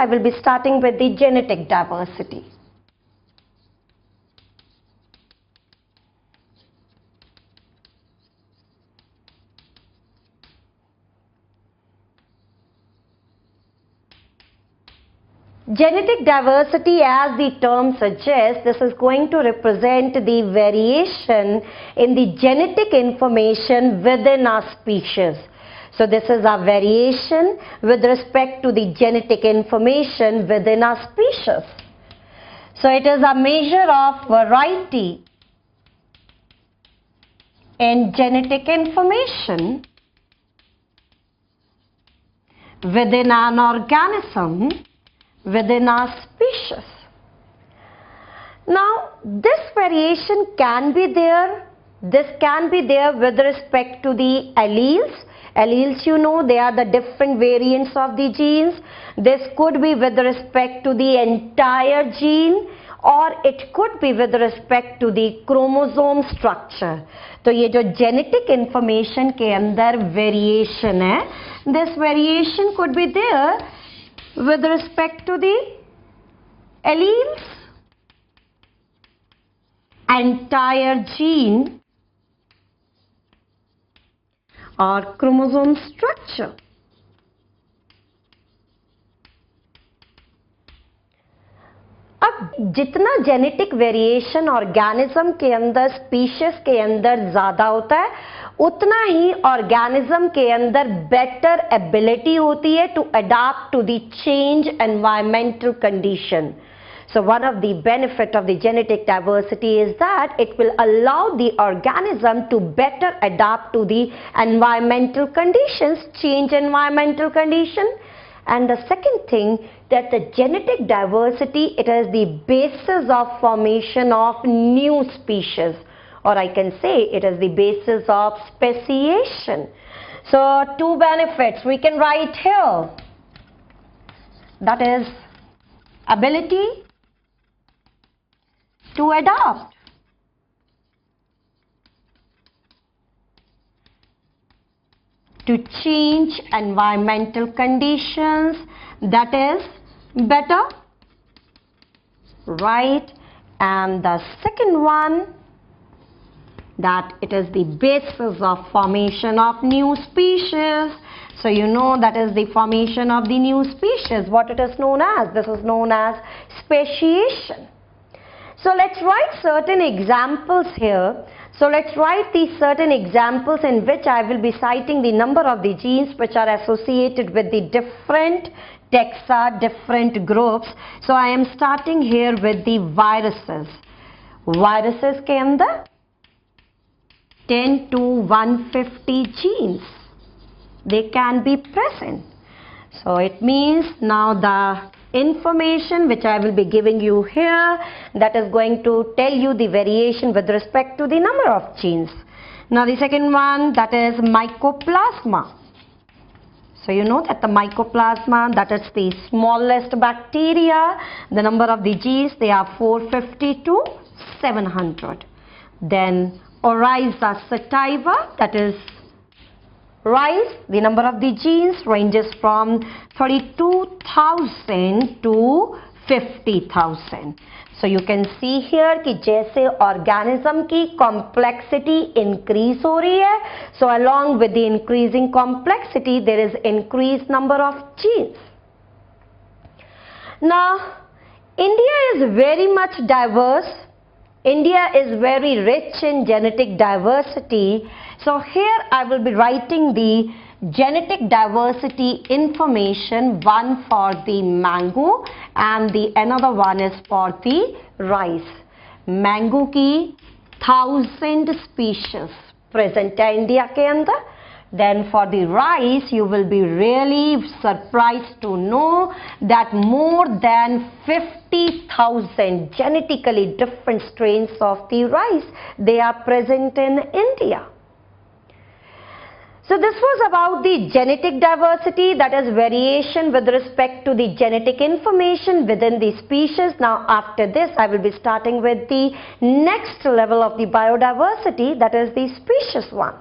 I will be starting with the genetic diversity. Genetic diversity, as the term suggests, this is going to represent the variation in the genetic information within our species. So this is a variation with respect to the genetic information within our species. So it is a measure of variety in genetic information within an organism, within our species. Now, this variation can be there. This can be there with respect to the alleles. Alleles, you know, they are the different variants of the genes. This could be with respect to the entire gene, or it could be with respect to the chromosome structure. तो ये जो genetic information के अंदर variation है, this variation could be there with respect to the alleles, entire gene, or chromosome structure. अब जितना genetic variation organism के अंदर, स्पीशीज के अंदर ज़्यादा होता है, उतना ही ऑर्गेनिज्म के अंदर बेटर एबिलिटी होती है to adapt to the change environmental condition. So one of the benefit of the genetic diversity is that it will allow the organism to better adapt to the environmental conditions, change environmental condition. And the second thing, that the genetic diversity, it is the basis of formation of new species, or I can say it is the basis of speciation. So two benefits we can write here, that is ability to adapt, to change environmental conditions, that is better, right? And the second one, that it is the basis of formation of new species. So you know that is the formation of the new species, what it is known as. This is known as speciation. So let's write certain examples here. So let's write these certain examples in which I will be citing the number of the genes which are associated with the different taxa, different groups. So I am starting here with the viruses. Viruses के अंदर 10 to 150 genes, they can be present. So it means now the information which I will be giving you here, that is going to tell you the variation with respect to the number of genes. Now the second one, that is Mycoplasma. So you know that the Mycoplasma, that is the smallest bacteria. The number of the genes, they are 450 to 700. Then Oryza sativa, that is rice, the number of the genes ranges from 32,000 to 50,000. So you can see here कि जैसे organism की complexity increase हो रही है, so along with the increasing complexity there is increased number of genes. Now India is very much diverse. India is very rich in genetic diversity. So here I will be writing the genetic diversity information, one for the mango and the another one is for the rice. Mango की 1000 species present है India के अंदर. Then for the rice, you will be really surprised to know that more than 50,000 genetically different strains of the rice, they are present in India. So this was about the genetic diversity, that is variation with respect to the genetic information within the species. Now after this, I will be starting with the next level of the biodiversity, that is the species one.